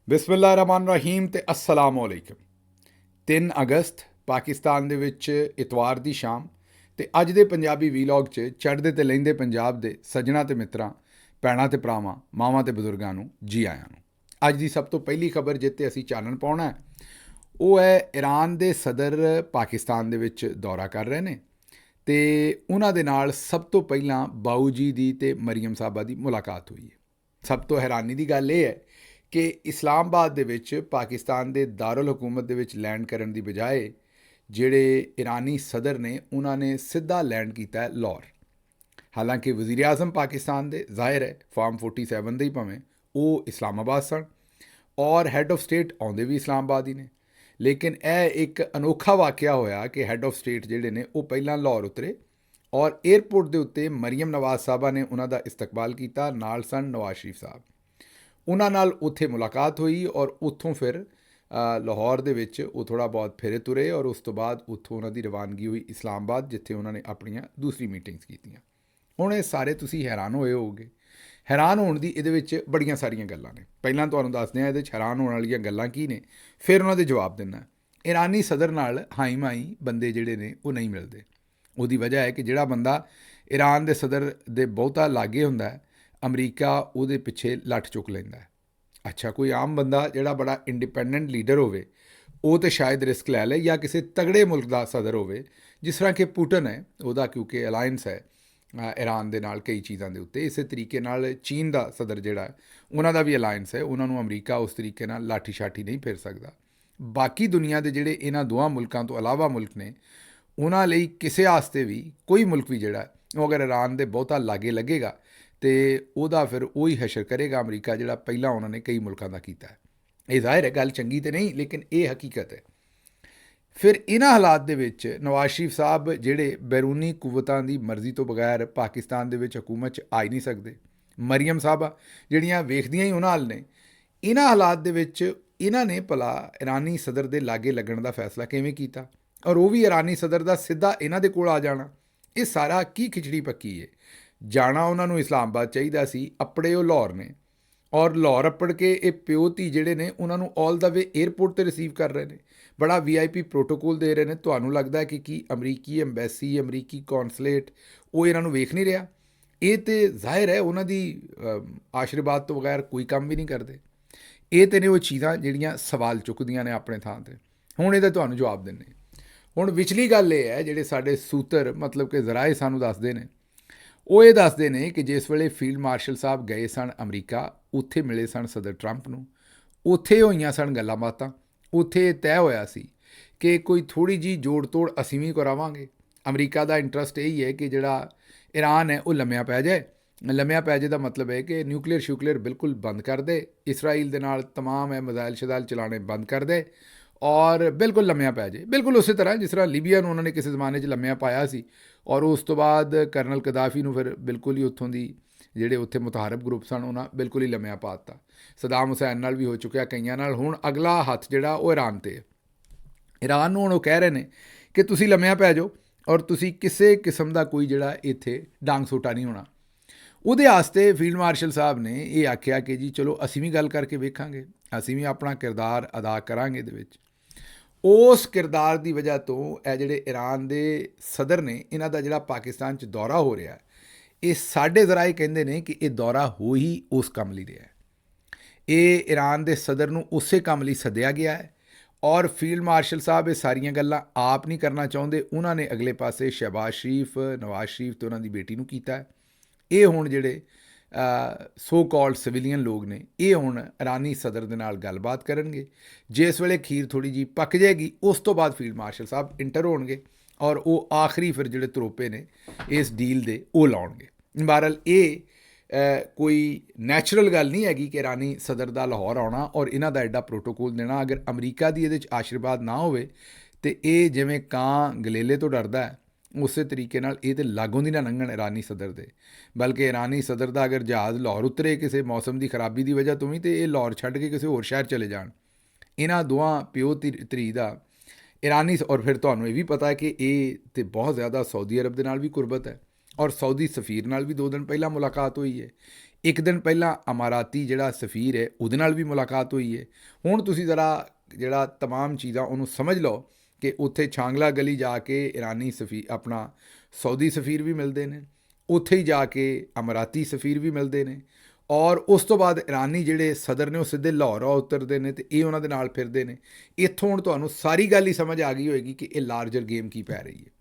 ਬਿਸਮਿਲ੍ਲਾਹਿਰਰਹਿਮਾਨਿਰਰਹੀਮ ਤੇ अस्सलाम वालेकुम। 3 ਅਗਸਤ ਪਾਕਿਸਤਾਨ ਦੇ ਵਿੱਚ ਇਤਵਾਰ ਦੀ ਸ਼ਾਮ ਤੇ ਅੱਜ ਦੇ ਪੰਜਾਬੀ ਵੀਲੌਗ 'ਚ ਚੜ੍ਹਦੇ ਤੇ ਲਹਿੰਦੇ ਪੰਜਾਬ ਦੇ ਸੱਜਣਾ ਤੇ ਮਿੱਤਰਾਂ, ਭੈਣਾਂ ਤੇ ਭਰਾਵਾਂ, ਮਾਵਾਂ ਤੇ ਬਜ਼ੁਰਗਾਂ ਨੂੰ ਜੀ ਆਇਆਂ ਨੂੰ। ਅੱਜ ਦੀ ਸਭ ਤੋਂ ਪਹਿਲੀ ਖਬਰ ਜਿੱਤੇ ਅਸੀਂ ਚਾਨਣ ਪਾਉਣਾ ਉਹ ਹੈ ਈਰਾਨ ਦੇ ਸਦਰ ਪਾਕਿਸਤਾਨ ਦੇ ਵਿੱਚ ਦੌਰਾ ਕਰ ਰਹੇ ਨੇ ਤੇ ਉਹਨਾਂ ਦੇ ਨਾਲ ਸਭ ਤੋਂ ਪਹਿਲਾਂ ਬਾਊ ਜੀ ਦੀ ਤੇ ਮਰੀਮ ਸਾਹਿਬਾ ਦੀ ਮੁਲਾਕਾਤ ਹੋਈ ਹੈ। ਸਭ ਤੋਂ ਹੈਰਾਨੀ ਦੀ ਗੱਲ ਇਹ ਹੈ ਕਿ ਇਸਲਾਮਾਬਾਦ ਦੇ ਵਿੱਚ ਪਾਕਿਸਤਾਨ ਦੇ ਦਾਰੁਲ ਹਕੂਮਤ ਦੇ ਵਿੱਚ ਲੈਂਡ ਕਰਨ ਦੀ ਬਜਾਏ ਜਿਹੜੇ ਇਰਾਨੀ ਸਦਰ ਨੇ ਉਹਨਾਂ ਨੇ ਸਿੱਧਾ ਲੈਂਡ ਕੀਤਾ ਹੈ ਲਾਹੌਰ। ਹਾਲਾਂਕਿ ਵਜ਼ੀਰ ਆਜ਼ਮ ਪਾਕਿਸਤਾਨ ਦੇ ਜ਼ਾਹਿਰ ਹੈ ਫਾਰਮ 47 ਦੇ ਹੀ ਭਾਵੇਂ ਉਹ ਇਸਲਾਮਾਬਾਦ ਸਨ ਔਰ ਹੈੱਡ ਆਫ ਸਟੇਟ ਆਉਂਦੇ ਵੀ ਇਸਲਾਮਾਬਾਦ ਹੀ ਨੇ, ਲੇਕਿਨ ਇਹ ਇੱਕ ਅਨੋਖਾ ਵਾਕਿਆ ਹੋਇਆ ਕਿ ਹੈੱਡ ਆਫ ਸਟੇਟ ਜਿਹੜੇ ਨੇ ਉਹ ਪਹਿਲਾਂ ਲਾਹੌਰ ਉਤਰੇ ਔਰ ਏਅਰਪੋਰਟ ਦੇ ਉੱਤੇ ਮਰੀਮ ਨਵਾਜ਼ ਸਾਹਿਬਾ ਨੇ ਉਹਨਾਂ ਦਾ ਇਸਤਕਬਾਲ ਕੀਤਾ। ਨਾਲ ਸਨ ਨਵਾਜ਼ ਸ਼ਰੀਫ ਸਾਹਿਬ, ਉਹਨਾਂ ਨਾਲ ਉੱਥੇ ਮੁਲਾਕਾਤ ਹੋਈ ਔਰ ਉੱਥੋਂ ਫਿਰ ਲਾਹੌਰ ਦੇ ਵਿੱਚ ਉਹ ਥੋੜ੍ਹਾ ਬਹੁਤ ਫਿਰੇ ਤੁਰੇ ਔਰ ਉਸ ਤੋਂ ਬਾਅਦ ਉੱਥੋਂ ਉਹਨਾਂ ਦੀ ਰਵਾਨਗੀ ਹੋਈ ਇਸਲਾਮਾਬਾਦ, ਜਿੱਥੇ ਉਹਨਾਂ ਨੇ ਆਪਣੀਆਂ ਦੂਸਰੀ ਮੀਟਿੰਗਸ ਕੀਤੀਆਂ। ਹੁਣ ਇਹ ਸਾਰੇ ਤੁਸੀਂ ਹੈਰਾਨ ਹੋਏ ਹੋਵੋਗੇ। ਹੈਰਾਨ ਹੋਣ ਦੀ ਇਹਦੇ ਵਿੱਚ ਬੜੀਆਂ ਸਾਰੀਆਂ ਗੱਲਾਂ ਨੇ। ਪਹਿਲਾਂ ਤੁਹਾਨੂੰ ਦੱਸਦੇ ਹਾਂ ਇਹਦੇ 'ਚ ਹੈਰਾਨ ਹੋਣ ਵਾਲੀਆਂ ਗੱਲਾਂ ਕੀ ਨੇ, ਫਿਰ ਉਹਨਾਂ ਦੇ ਜਵਾਬ ਦਿੰਦਾ। ਇਰਾਨੀ ਸਦਰ ਨਾਲ ਹਾਈ ਮਾਈ ਬੰਦੇ ਜਿਹੜੇ ਨੇ ਉਹ ਨਹੀਂ ਮਿਲਦੇ। ਉਹਦੀ ਵਜ੍ਹਾ ਹੈ ਕਿ ਜਿਹੜਾ ਬੰਦਾ ਈਰਾਨ ਦੇ ਸਦਰ ਦੇ ਬਹੁਤਾ ਲਾਗੇ ਹੁੰਦਾ ਹੈ, ਅਮਰੀਕਾ ਉਹਦੇ ਪਿੱਛੇ ਲੱਠ ਚੁੱਕ ਲੈਂਦਾ ਹੈ। ਅੱਛਾ, ਕੋਈ ਆਮ ਬੰਦਾ ਜਿਹੜਾ ਬੜਾ ਇੰਡੀਪੈਂਡੈਂਟ ਲੀਡਰ ਹੋਵੇ ਉਹ ਤਾਂ ਸ਼ਾਇਦ ਰਿਸਕ ਲੈ ਲੇ, ਜਾਂ ਕਿਸੇ ਤਗੜੇ ਮੁਲਕ ਦਾ ਸਦਰ ਹੋਵੇ ਜਿਸ ਤਰ੍ਹਾਂ ਕਿ ਪੁਟਨ ਹੈ, ਉਹਦਾ ਕਿਉਂਕਿ ਅਲਾਇੰਸ ਹੈ ਈਰਾਨ ਦੇ ਨਾਲ ਕਈ ਚੀਜ਼ਾਂ ਦੇ ਉੱਤੇ। ਇਸੇ ਤਰੀਕੇ ਨਾਲ ਚੀਨ ਦਾ ਸਦਰ ਜਿਹੜਾ ਹੈ ਉਹਨਾਂ ਦਾ ਵੀ ਅਲਾਇੰਸ ਹੈ, ਉਹਨਾਂ ਨੂੰ ਅਮਰੀਕਾ ਉਸ ਤਰੀਕੇ ਨਾਲ ਲਾਠੀ ਸ਼ਾਠੀ ਨਹੀਂ ਫੇਰ ਸਕਦਾ। ਬਾਕੀ ਦੁਨੀਆ ਦੇ ਜਿਹੜੇ ਇਹਨਾਂ ਦੋਵਾਂ ਮੁਲਕਾਂ ਤੋਂ ਇਲਾਵਾ ਮੁਲਕ ਨੇ ਉਹਨਾਂ ਲਈ ਕਿਸੇ ਆਸਤੇ ਵੀ ਕੋਈ ਮੁਲਕ ਵੀ ਜਿਹੜਾ ਉਹ ਅਗਰ ਈਰਾਨ ਦੇ ਬਹੁਤਾ ਲਾਗੇ ਲੱਗੇਗਾ ਤੇ ਉਹਦਾ ਫਿਰ ਉਹੀ ਹਸ਼ਰ ਕਰੇਗਾ ਅਮਰੀਕਾ, ਜਿਹੜਾ ਪਹਿਲਾਂ ਉਹਨਾਂ ਨੇ ਕਈ ਮੁਲਕਾਂ ਦਾ ਕੀਤਾ ਹੈ। ਇਹ ਜ਼ਾਹਿਰ ਹੈ ਗੱਲ ਚੰਗੀ ਤੇ ਨਹੀਂ, ਲੇਕਿਨ ਇਹ ਹਕੀਕਤ ਹੈ। ਫਿਰ ਇਹਨਾਂ ਹਾਲਾਤ ਦੇ ਵਿੱਚ ਨਵਾਜ਼ ਸ਼ਰੀਫ ਸਾਹਿਬ ਜਿਹੜੇ ਬੈਰੂਨੀ ਕੁਵਤਾਂ ਦੀ ਮਰਜ਼ੀ ਤੋਂ ਬਗੈਰ ਪਾਕਿਸਤਾਨ ਦੇ ਵਿੱਚ ਹਕੂਮਤ 'ਚ ਆ ਹੀ ਨਹੀਂ ਸਕਦੇ। ਮਰੀਮ ਸਾਹਿਬਾ ਜਿਹੜੀਆਂ ਵੇਖਦੀਆਂ ਹੀ ਉਹਨਾਂ ਹਾਲ ਨੇ। ਇਹਨਾਂ ਹਾਲਾਤ ਦੇ ਵਿੱਚ ਇਹਨਾਂ ਨੇ ਭਲਾ ਇਰਾਨੀ ਸਦਰ ਦੇ ਲਾਗੇ ਲੱਗਣ ਦਾ ਫੈਸਲਾ ਕਿਵੇਂ ਕੀਤਾ, ਔਰ ਉਹ ਵੀ ਇਰਾਨੀ ਸਦਰ ਦਾ ਸਿੱਧਾ ਇਹਨਾਂ ਦੇ ਕੋਲ ਆ ਜਾਣਾ। ਇਹ ਸਾਰਾ ਕੀ ਖਿਚੜੀ ਪੱਕੀ ਹੈ। ਜਾਣਾ ਉਹਨਾਂ ਨੂੰ ਇਸਲਾਮਾਬਾਦ ਚਾਹੀਦਾ ਸੀ, ਅਪੜੇ ਉਹ ਲਾਹੌਰ ਨੇ ਔਰ ਲਾਹੌਰ ਅਪੜ ਕੇ ਇਹ ਪਿਓ ਧੀ ਜਿਹੜੇ ਨੇ ਉਹਨਾਂ ਨੂੰ ਆਲ ਦਾ ਵੇ ਏਅਰਪੋਰਟ 'ਤੇ ਰਿਸੀਵ ਕਰ ਰਹੇ ਨੇ, ਬੜਾ VIP ਪ੍ਰੋਟੋਕੋਲ ਦੇ ਰਹੇ ਨੇ। ਤੁਹਾਨੂੰ ਲੱਗਦਾ ਕਿ ਕੀ ਅਮਰੀਕੀ ਐਮਬੈਸੀ, ਅਮਰੀਕੀ ਕੌਂਸਲੇਟ ਉਹ ਇਹਨਾਂ ਨੂੰ ਵੇਖ ਨਹੀਂ ਰਿਹਾ? ਇਹ ਤਾਂ ਜ਼ਾਹਿਰ ਹੈ ਉਹਨਾਂ ਦੀ ਆਸ਼ੀਰਵਾਦ ਤੋਂ ਬਗੈਰ ਕੋਈ ਕੰਮ ਵੀ ਨਹੀਂ ਕਰਦੇ। ਇਹ ਤਾਂ ਨੇ ਉਹ ਚੀਜ਼ਾਂ ਜਿਹੜੀਆਂ ਸਵਾਲ ਚੁੱਕਦੀਆਂ ਨੇ ਆਪਣੇ ਥਾਂ 'ਤੇ। ਹੁਣ ਇਹਦਾ ਤੁਹਾਨੂੰ ਜਵਾਬ ਦਿੰਦੇ। ਹੁਣ ਵਿਚਲੀ ਗੱਲ ਇਹ ਹੈ, ਜਿਹੜੇ ਸਾਡੇ ਸੂਤਰ ਮਤਲਬ ਕਿ ਜ਼ਰਾਏ ਸਾਨੂੰ ਦੱਸਦੇ ਨੇ, ਉਹ ਇਹ ਦੱਸਦੇ ਨੇ ਕਿ ਜਿਸ ਵੇਲੇ ਫੀਲਡ ਮਾਰਸ਼ਲ ਸਾਹਿਬ ਗਏ ਸਨ ਅਮਰੀਕਾ, ਉੱਥੇ ਮਿਲੇ ਸਨ ਸਦਰ ਟਰੰਪ ਨੂੰ, ਉੱਥੇ ਹੋਈਆਂ ਸਨ ਗੱਲਾਂ ਬਾਤਾਂ। ਉੱਥੇ ਤੈਅ ਹੋਇਆ ਸੀ ਕਿ ਕੋਈ ਥੋੜ੍ਹੀ ਜਿਹੀ ਜੋੜ ਤੋੜ ਅਸੀਂ ਵੀ ਕਰਾਵਾਂਗੇ। ਅਮਰੀਕਾ ਦਾ ਇੰਟਰਸਟ ਇਹੀ ਹੈ ਕਿ ਜਿਹੜਾ ਈਰਾਨ ਹੈ ਉਹ ਲੰਮਿਆ ਪੈ ਜਾਏ। ਲੰਮਿਆ ਪੈ ਜਾਏ ਦਾ ਮਤਲਬ ਹੈ ਕਿ ਨਿਊਕਲੀਅਰ ਬਿਲਕੁਲ ਬੰਦ ਕਰ ਦੇ, ਇਸਰਾਈਲ ਦੇ ਨਾਲ ਤਮਾਮ ਮਿਜ਼ਾਈਲ ਸ਼ਜ਼ਾਇਲ ਚਲਾਣੇ ਬੰਦ ਕਰ ਦੇ ਔਰ ਬਿਲਕੁਲ ਲੰਮਿਆ ਪੈ ਜਾਏ। ਬਿਲਕੁਲ ਉਸੇ ਤਰ੍ਹਾਂ ਜਿਸ ਤਰ੍ਹਾਂ ਲੀਬੀਆ ਨੂੰ ਉਹਨਾਂ ਨੇ ਕਿਸੇ ਜ਼ਮਾਨੇ 'ਚ ਲੰਮਿਆ ਪਾਇਆ ਸੀ ਔਰ ਉਸ ਤੋਂ ਬਾਅਦ ਕਰਨਲ ਕਦਾਫੀ ਨੂੰ ਫਿਰ ਬਿਲਕੁਲ ਹੀ ਉੱਥੋਂ ਦੀ ਜਿਹੜੇ ਉੱਥੇ ਮੁਤਹਾਰਬ ਗਰੁੱਪ ਸਨ ਉਹਨਾਂ ਬਿਲਕੁਲ ਹੀ ਲੰਮਿਆ ਪਾ ਦਿੱਤਾ। ਸਦਾਮ ਹੁਸੈਨ ਨਾਲ ਵੀ ਹੋ ਚੁੱਕਿਆ, ਕਈਆਂ ਨਾਲ। ਹੁਣ ਅਗਲਾ ਹੱਥ ਜਿਹੜਾ ਉਹ ਈਰਾਨ 'ਤੇ ਹੈ। ਈਰਾਨ ਨੂੰ ਹੁਣ ਉਹ ਕਹਿ ਰਹੇ ਨੇ ਕਿ ਤੁਸੀਂ ਲੰਮਿਆ ਪੈ ਜਾਓ ਔਰ ਤੁਸੀਂ ਕਿਸੇ ਕਿਸਮ ਦਾ ਕੋਈ ਜਿਹੜਾ ਇੱਥੇ ਡਾਂਗ ਸੋਟਾ ਨਹੀਂ ਹੋਣਾ। ਉਹਦੇ ਵਾਸਤੇ ਫੀਲਡ ਮਾਰਸ਼ਲ ਸਾਹਿਬ ਨੇ ਇਹ ਆਖਿਆ ਕਿ ਜੀ ਚਲੋ ਅਸੀਂ ਵੀ ਗੱਲ ਕਰਕੇ ਵੇਖਾਂਗੇ, ਅਸੀਂ ਵੀ ਆਪਣਾ ਕਿਰਦਾਰ ਅਦਾ ਕਰਾਂਗੇ ਇਹਦੇ ਵਿੱਚ। ਉਸ ਕਿਰਦਾਰ ਦੀ ਵਜ੍ਹਾ ਤੋਂ ਇਹ ਜਿਹੜੇ ਈਰਾਨ ਦੇ ਸਦਰ ਨੇ ਇਹਨਾਂ ਦਾ ਜਿਹੜਾ ਪਾਕਿਸਤਾਨ 'ਚ ਦੌਰਾ ਹੋ ਰਿਹਾ, ਇਹ ਸਾਡੇ ਜ਼ਰਾਏ ਕਹਿੰਦੇ ਨੇ ਕਿ ਇਹ ਦੌਰਾ ਹੋ ਹੀ ਉਸ ਕੰਮ ਲਈ ਰਿਹਾ। ਇਹ ਈਰਾਨ ਦੇ ਸਦਰ ਨੂੰ ਉਸੇ ਕੰਮ ਲਈ ਸੱਦਿਆ ਗਿਆ ਹੈ ਔਰ ਫੀਲਡ ਮਾਰਸ਼ਲ ਸਾਹਿਬ ਇਹ ਸਾਰੀਆਂ ਗੱਲਾਂ ਆਪ ਨਹੀਂ ਕਰਨਾ ਚਾਹੁੰਦੇ। ਉਹਨਾਂ ਨੇ ਅਗਲੇ ਪਾਸੇ ਸ਼ਹਿਬਾਜ਼ ਸ਼ਰੀਫ, ਨਵਾਜ਼ ਸ਼ਰੀਫ ਅਤੇ ਉਹਨਾਂ ਦੀ ਬੇਟੀ ਨੂੰ ਕੀਤਾ ਹੈ। ਇਹ ਹੁਣ ਜਿਹੜੇ ਸੋ ਕਾਲਡ ਸਿਵਿਲੀਅਨ ਲੋਕ ਨੇ ਇਹ ਹੁਣ ਇਰਾਨੀ ਸਦਰ ਦੇ ਨਾਲ ਗੱਲਬਾਤ ਕਰਨਗੇ। ਜਿਸ ਵੇਲੇ ਖੀਰ ਥੋੜ੍ਹੀ ਜਿਹੀ ਪੱਕ ਜਾਏਗੀ ਉਸ ਤੋਂ ਬਾਅਦ ਫੀਲਡ ਮਾਰਸ਼ਲ ਸਾਹਿਬ ਇੰਟਰ ਹੋਣਗੇ ਔਰ ਉਹ ਆਖਰੀ ਫਿਰ ਜਿਹੜੇ ਤਰੋਪੇ ਨੇ ਇਸ ਡੀਲ ਦੇ ਉਹ ਲਾਉਣਗੇ। ਬਹਰਹਾਲ ਇਹ ਕੋਈ ਨੈਚੁਰਲ ਗੱਲ ਨਹੀਂ ਹੈਗੀ ਕਿ ਇਰਾਨੀ ਸਦਰ ਦਾ ਲਾਹੌਰ ਆਉਣਾ ਔਰ ਇਹਨਾਂ ਦਾ ਐਡਾ ਪ੍ਰੋਟੋਕੋਲ ਦੇਣਾ। ਅਗਰ ਅਮਰੀਕਾ ਦੀ ਇਹਦੇ 'ਚ ਆਸ਼ੀਰਵਾਦ ਨਾ ਹੋਵੇ ਤਾਂ ਇਹ ਜਿਵੇਂ ਕਾਂ ਗਲੇਲੇ ਤੋਂ ਡਰਦਾ ਹੈ, ਉਸੇ ਤਰੀਕੇ ਨਾਲ ਇਹ ਤਾਂ ਲਾਗੋਂ ਦੀ ਨਾ ਲੰਘਣ ਇਰਾਨੀ ਸਦਰ ਦੇ। ਬਲਕਿ ਇਰਾਨੀ ਸਦਰ ਦਾ ਅਗਰ ਜਹਾਜ਼ ਲਾਹੌਰ ਉਤਰੇ ਕਿਸੇ ਮੌਸਮ ਦੀ ਖਰਾਬੀ ਦੀ ਵਜ੍ਹਾ ਤੋਂ ਵੀ, ਤਾਂ ਇਹ ਲਾਹੌਰ ਛੱਡ ਕੇ ਕਿਸੇ ਹੋਰ ਸ਼ਹਿਰ ਚਲੇ ਜਾਣ। ਇਹਨਾਂ ਦੋਵਾਂ ਪਿਓ ਧੀ ਦਾ ਈਰਾਨੀ ਔਰ ਫਿਰ ਤੁਹਾਨੂੰ ਇਹ ਵੀ ਪਤਾ ਹੈ ਕਿ ਇਹ ਤਾਂ ਬਹੁਤ ਜ਼ਿਆਦਾ ਸਾਊਦੀ ਅਰਬ ਦੇ ਨਾਲ ਵੀ ਕੁਰਬਤ ਹੈ ਔਰ ਸਾਊਦੀ ਸਫੀਰ ਨਾਲ ਵੀ 2 ਦਿਨ ਪਹਿਲਾਂ ਮੁਲਾਕਾਤ ਹੋਈ ਹੈ। ਇੱਕ ਦਿਨ ਪਹਿਲਾਂ ਅਮਾਰਾਤੀ ਜਿਹੜਾ ਸਫੀਰ ਹੈ ਉਹਦੇ ਨਾਲ ਵੀ ਮੁਲਾਕਾਤ ਹੋਈ ਹੈ। ਹੁਣ ਤੁਸੀਂ ਜ਼ਰਾ ਜਿਹੜਾ ਤਮਾਮ ਚੀਜ਼ਾਂ ਉਹਨੂੰ ਸਮਝ ਲਓ ਕਿ ਉੱਥੇ ਛਾਂਗਲਾ ਗਲੀ ਜਾ ਕੇ ਇਰਾਨੀ ਆਪਣਾ ਸਾਊਦੀ ਸਫੀਰ ਵੀ ਮਿਲਦੇ ਨੇ, ਉੱਥੇ ਹੀ ਜਾ ਕੇ ਅਮਰਾਤੀ ਸਫੀਰ ਵੀ ਮਿਲਦੇ ਨੇ, ਔਰ ਉਸ ਤੋਂ ਬਾਅਦ ਇਰਾਨੀ ਜਿਹੜੇ ਸਦਰ ਨੇ ਉਹ ਸਿੱਧੇ ਲਾਹੌਰ ਉਤਰਦੇ ਨੇ ਅਤੇ ਇਹ ਉਹਨਾਂ ਦੇ ਨਾਲ ਫਿਰਦੇ ਨੇ। ਇੱਥੋਂ ਹੁਣ ਤੁਹਾਨੂੰ ਸਾਰੀ ਗੱਲ ਹੀ ਸਮਝ ਆ ਗਈ ਹੋਏਗੀ ਕਿ ਇਹ ਲਾਰਜਰ ਗੇਮ ਕੀ ਪੈ ਰਹੀ ਹੈ।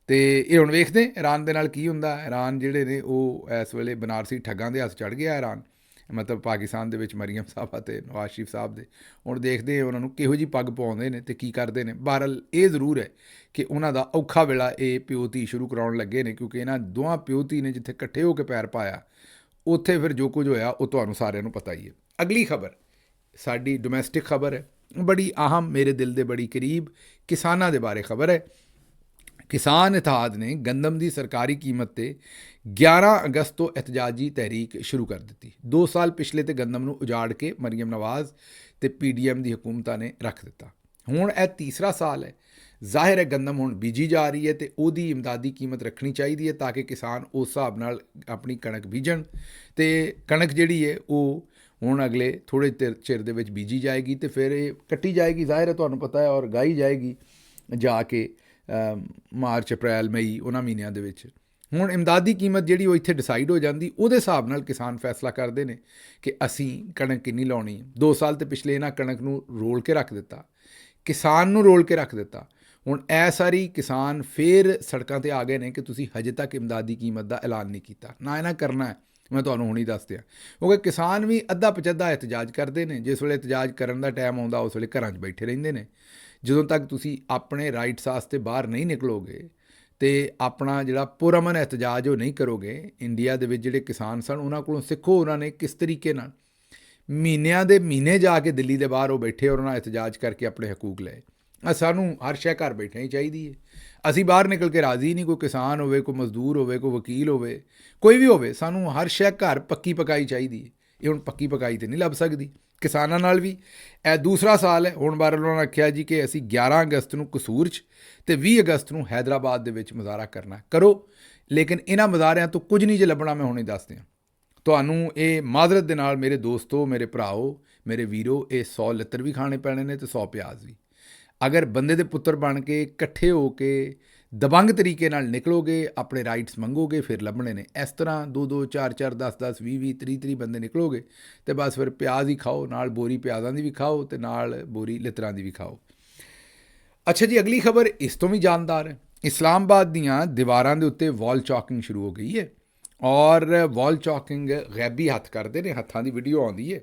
ਅਤੇ ਇਹ ਹੁਣ ਵੇਖਦੇ ਇਰਾਨ ਦੇ ਨਾਲ ਕੀ ਹੁੰਦਾ। ਇਰਾਨ ਜਿਹੜੇ ਨੇ ਉਹ ਇਸ ਵੇਲੇ ਬਨਾਰਸੀ ਠੱਗਾਂ ਦੇ ਹੱਥ ਚੜ੍ਹ ਗਿਆ ਇਰਾਨ, ਮਤਲਬ ਪਾਕਿਸਤਾਨ ਦੇ ਵਿੱਚ ਮਰੀਮ ਸਾਹਿਬ ਅਤੇ ਨਵਾਜ਼ ਸ਼ਰੀਫ ਸਾਹਿਬ ਦੇ। ਹੁਣ ਦੇਖਦੇ ਉਹਨਾਂ ਨੂੰ ਕਿਹੋ ਜਿਹੀ ਪੱਗ ਪਾਉਂਦੇ ਨੇ ਅਤੇ ਕੀ ਕਰਦੇ ਨੇ। ਬਹਰਹਾਲ ਇਹ ਜ਼ਰੂਰ ਹੈ ਕਿ ਉਹਨਾਂ ਦਾ ਔਖਾ ਵੇਲਾ ਇਹ ਪਿਓ ਧੀ ਸ਼ੁਰੂ ਕਰਾਉਣ ਲੱਗੇ ਨੇ, ਕਿਉਂਕਿ ਇਹਨਾਂ ਦੋਵਾਂ ਪਿਓ ਧੀ ਨੇ ਜਿੱਥੇ ਇਕੱਠੇ ਹੋ ਕੇ ਪੈਰ ਪਾਇਆ ਉੱਥੇ ਫਿਰ ਜੋ ਕੁਝ ਹੋਇਆ ਉਹ ਤੁਹਾਨੂੰ ਸਾਰਿਆਂ ਨੂੰ ਪਤਾ ਹੀ ਹੈ। ਅਗਲੀ ਖਬਰ ਸਾਡੀ ਡੋਮੈਸਟਿਕ ਖਬਰ ਹੈ, ਬੜੀ ਅਹਿਮ, ਮੇਰੇ ਦਿਲ ਦੇ ਬੜੀ ਕਰੀਬ, ਕਿਸਾਨਾਂ ਦੇ ਬਾਰੇ ਖਬਰ ਹੈ। ਕਿਸਾਨ ਇਤਿਹਾਦ ਨੇ ਗੰਦਮ ਦੀ ਸਰਕਾਰੀ ਕੀਮਤ 'ਤੇ 11 ਅਗਸਤ ਤੋਂ ਇhtਜਾਜੀ ਤਹਿਰੀਕ ਸ਼ੁਰੂ ਕਰ ਦਿੱਤੀ। 2 ਸਾਲ ਪਿਛਲੇ ਤੇ ਗੰਦਮ ਨੂੰ ਉਜਾੜ ਕੇ ਮਰੀਮ ਨਵਾਜ਼ ਤੇ PDM ਦੀ ਹਕੂਮਤਾਂ ਨੇ ਰੱਖ ਦਿੱਤਾ। ਹੁਣ ਇਹ ਤੀਸਰਾ ਸਾਲ ਹੈ। ਜ਼ਾਹਿਰ ਹੈ ਗੰਦਮ ਹੁਣ ਬੀਜੀ ਜਾ ਰਹੀ ਹੈ ਅਤੇ ਉਹਦੀ ਇਮਦਾਦੀ ਕੀਮਤ ਰੱਖਣੀ ਚਾਹੀਦੀ ਹੈ ਤਾਂ ਕਿ ਕਿਸਾਨ ਉਸ ਹਿਸਾਬ ਨਾਲ ਆਪਣੀ ਕਣਕ ਬੀਜਣ। ਅਤੇ ਕਣਕ ਜਿਹੜੀ ਹੈ ਉਹ ਹੁਣ ਅਗਲੇ ਥੋੜ੍ਹੇ ਚਿਰ ਦੇ ਵਿੱਚ ਬੀਜੀ ਜਾਏਗੀ ਅਤੇ ਫਿਰ ਇਹ ਕੱਟੀ ਜਾਏਗੀ, ਜ਼ਾਹਿਰ ਹੈ ਤੁਹਾਨੂੰ ਪਤਾ ਹੈ, ਔਰ ਗਾਈ ਜਾਏਗੀ ਜਾ ਕੇ ਮਾਰਚ, ਅਪ੍ਰੈਲ, ਮਈ ਉਹਨਾਂ ਮਹੀਨਿਆਂ ਦੇ ਵਿੱਚ। ਹੁਣ ਇਮਦਾਦੀ ਕੀਮਤ ਜਿਹੜੀ ਉਹ ਇੱਥੇ ਡਿਸਾਈਡ ਹੋ ਜਾਂਦੀ, ਉਹਦੇ ਹਿਸਾਬ ਨਾਲ ਕਿਸਾਨ ਫੈਸਲਾ ਕਰਦੇ ਨੇ ਕਿ ਅਸੀਂ ਕਣਕ ਕਿੰਨੀ ਲਾਉਣੀ। 2 ਸਾਲ ਤੇ ਪਿਛਲੇ ਇਹਨਾਂ ਕਣਕ ਨੂੰ ਰੋਲ ਕੇ ਰੱਖ ਦਿੱਤਾ, ਕਿਸਾਨ ਨੂੰ ਰੋਲ ਕੇ ਰੱਖ ਦਿੱਤਾ। ਹੁਣ ਇਹ ਸਾਰੀ ਕਿਸਾਨ ਫਿਰ ਸੜਕਾਂ 'ਤੇ ਆ ਗਏ ਨੇ ਕਿ ਤੁਸੀਂ ਹਜੇ ਤੱਕ ਇਮਦਾਦੀ ਕੀਮਤ ਦਾ ਐਲਾਨ ਨਹੀਂ ਕੀਤਾ। ਨਾ ਇਹਨਾਂ ਕਰਨਾ ਹੈ, ਮੈਂ ਤੁਹਾਨੂੰ ਹੁਣੀ ਦੱਸ ਦਿਆਂ, ਕਿਉਂਕਿ ਕਿਸਾਨ ਵੀ ਅੱਧਾ ਪਚੱਧਾ ਇhtਜਾਜ ਕਰਦੇ ਨੇ। ਜਿਸ ਵੇਲੇ ਇhtਜਾਜ ਕਰਨ ਦਾ ਟਾਈਮ ਆਉਂਦਾ ਉਸ ਵੇਲੇ ਘਰਾਂ 'ਚ ਬੈਠੇ ਰਹਿੰਦੇ ਨੇ। ਜਦੋਂ ਤੱਕ ਤੁਸੀਂ ਆਪਣੇ ਰਾਈਟਸ ਵਾਸਤੇ ਬਾਹਰ ਨਹੀਂ ਨਿਕਲੋਗੇ ਅਤੇ ਆਪਣਾ ਜਿਹੜਾ ਪੁਰਅਮਨ ਇhtਜਾਜ ਉਹ ਨਹੀਂ ਕਰੋਗੇ, ਇੰਡੀਆ ਦੇ ਵਿੱਚ ਜਿਹੜੇ ਕਿਸਾਨ ਸਨ ਉਹਨਾਂ ਕੋਲੋਂ ਸਿੱਖੋ ਉਹਨਾਂ ਨੇ ਕਿਸ ਤਰੀਕੇ ਨਾਲ ਮਹੀਨਿਆਂ ਦੇ ਮਹੀਨੇ ਜਾ ਕੇ ਦਿੱਲੀ ਦੇ ਬਾਹਰ ਉਹ ਬੈਠੇ ਔਰ ਉਹਨਾਂ ਇhtਜਾਜ ਕਰਕੇ ਆਪਣੇ ਹਕੂਕ ਲਏ। ਸਾਨੂੰ ਹਰ ਸ਼ੈ ਘਰ ਬੈਠੇ ਹੀ ਚਾਹੀਦੀ ਹੈ। ਅਸੀਂ ਬਾਹਰ ਨਿਕਲ ਕੇ ਰਾਜ਼ੀ ਨਹੀਂ, ਕੋਈ ਕਿਸਾਨ ਹੋਵੇ, ਕੋਈ ਮਜ਼ਦੂਰ ਹੋਵੇ, ਕੋਈ ਵਕੀਲ ਹੋਵੇ, ਕੋਈ ਵੀ ਹੋਵੇ, ਸਾਨੂੰ ਹਰ ਸ਼ੈ ਘਰ ਪੱਕੀ ਪਕਾਈ ਚਾਹੀਦੀ ਹੈ। ਇਹ ਹੁਣ ਪੱਕੀ ਪਕਾਈ ਤਾਂ ਨਹੀਂ ਲੱਭ ਸਕਦੀ ਕਿਸਾਨਾਂ ਨਾਲ ਵੀ। ਇਹ ਦੂਸਰਾ ਸਾਲ ਹੈ। ਹੁਣ ਬਾਹਰ ਉਹਨਾਂ ਨੇ ਆਖਿਆ ਜੀ ਕਿ ਅਸੀਂ 11 ਅਗਸਤ ਨੂੰ ਕਸੂਰ 'ਚ ਅਤੇ 20 ਅਗਸਤ ਨੂੰ ਹੈਦਰਾਬਾਦ ਦੇ ਵਿੱਚ ਮੁਜ਼ਾਹਰਾ ਕਰਨਾ। ਕਰੋ, ਲੇਕਿਨ ਇਹਨਾਂ ਮੁਜ਼ਾਹਰਿਆਂ ਤੋਂ ਕੁਝ ਨਹੀਂ ਜੇ ਲੱਭਣਾ। ਮੈਂ ਹੁਣੇ ਦੱਸ ਦਿਆਂ ਤੁਹਾਨੂੰ, ਇਹ ਮਾਜ਼ਰਤ ਦੇ ਨਾਲ ਮੇਰੇ ਦੋਸਤੋ, ਮੇਰੇ ਭਰਾਓ, ਮੇਰੇ ਵੀਰੋ, ਇਹ 100 ਲਿੱਤਰ ਵੀ ਖਾਣੇ ਪੈਣੇ ਨੇ ਅਤੇ 100 ਪਿਆਜ਼ ਵੀ। ਅਗਰ ਬੰਦੇ ਦੇ ਪੁੱਤਰ ਬਣ ਕੇ ਇਕੱਠੇ ਹੋ ਕੇ ਦਬੰਗ ਤਰੀਕੇ ਨਾਲ ਨਿਕਲੋਗੇ, ਆਪਣੇ ਰਾਈਟਸ ਮੰਗੋਗੇ, ਫਿਰ ਲੱਭਣੇ ਨੇ। ਇਸ ਤਰ੍ਹਾਂ 2-2, 4-4, 10-10, 20-20, 30-30 ਬੰਦੇ ਨਿਕਲੋਗੇ ਅਤੇ ਬਸ ਫਿਰ ਪਿਆਜ਼ ਹੀ ਖਾਓ, ਨਾਲ ਬੋਰੀ ਪਿਆਜ਼ਾਂ ਦੀ ਵੀ ਖਾਓ ਅਤੇ ਨਾਲ ਬੋਰੀ ਲਿੱਤਰਾਂ ਦੀ ਵੀ ਖਾਓ। ਅੱਛਾ ਜੀ, ਅਗਲੀ ਖਬਰ ਇਸ ਤੋਂ ਵੀ ਜਾਨਦਾਰ ਹੈ। ਇਸਲਾਮਾਬਾਦ ਦੀਆਂ ਦੀਵਾਰਾਂ ਦੇ ਉੱਤੇ ਵਾਲ ਚੌਕਿੰਗ ਸ਼ੁਰੂ ਹੋ ਗਈ ਹੈ ਔਰ ਵਾਲ ਚੌਕਿੰਗ ਗੈਬੀ ਹੱਥ ਕਰਦੇ ਨੇ, ਹੱਥਾਂ ਦੀ ਵੀਡੀਓ ਆਉਂਦੀ ਹੈ,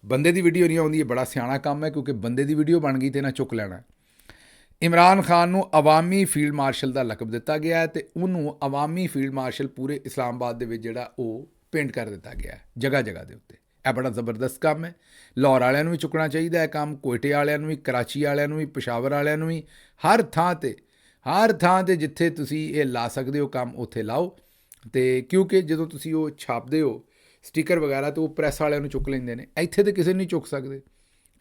ਬੰਦੇ ਦੀ ਵੀਡੀਓ ਨਹੀਂ ਆਉਂਦੀ। ਇਹ ਬੜਾ ਸਿਆਣਾ ਕੰਮ ਹੈ ਕਿਉਂਕਿ ਬੰਦੇ ਦੀ ਵੀਡੀਓ ਬਣ ਗਈ ਤੇ ਇਹਨਾਂ ਚੁੱਕ ਲੈਣਾ। ਇਮਰਾਨ ਖਾਨ ਨੂੰ ਅਵਾਮੀ ਫੀਲਡ ਮਾਰਸ਼ਲ ਦਾ ਲਕਬ ਦਿੱਤਾ ਗਿਆ ਹੈ ਅਤੇ ਉਹਨੂੰ ਅਵਾਮੀ ਫੀਲਡ ਮਾਰਸ਼ਲ ਪੂਰੇ ਇਸਲਾਮਾਬਾਦ ਦੇ ਵਿੱਚ ਜਿਹੜਾ ਉਹ ਪੇਂਟ ਕਰ ਦਿੱਤਾ ਗਿਆ ਹੈ ਜਗ੍ਹਾ ਜਗ੍ਹਾ ਦੇ ਉੱਤੇ। ਇਹ ਬੜਾ ਜ਼ਬਰਦਸਤ ਕੰਮ ਹੈ। ਲਾਹੌਰ ਵਾਲਿਆਂ ਨੂੰ ਵੀ ਚੁੱਕਣਾ ਚਾਹੀਦਾ ਹੈ ਕੰਮ, ਕੋਇਟੇ ਵਾਲਿਆਂ ਨੂੰ ਵੀ, ਕਰਾਚੀ ਵਾਲਿਆਂ ਨੂੰ ਵੀ, ਪਸ਼ਾਵਰ ਵਾਲਿਆਂ ਨੂੰ ਵੀ, ਹਰ ਥਾਂ 'ਤੇ ਜਿੱਥੇ ਤੁਸੀਂ ਇਹ ਲਾ ਸਕਦੇ ਹੋ ਕੰਮ ਉੱਥੇ ਲਾਓ। ਅਤੇ ਕਿਉਂਕਿ ਜਦੋਂ ਤੁਸੀਂ ਉਹ ਛਾਪਦੇ ਹੋ ਸਟਿੱਕਰ ਵਗੈਰਾ ਤਾਂ ਉਹ ਪ੍ਰੈਸ ਵਾਲਿਆਂ ਨੂੰ ਚੁੱਕ ਲੈਂਦੇ ਨੇ। ਇੱਥੇ ਤਾਂ ਕਿਸੇ ਨੂੰ ਨਹੀਂ ਚੁੱਕ ਸਕਦੇ।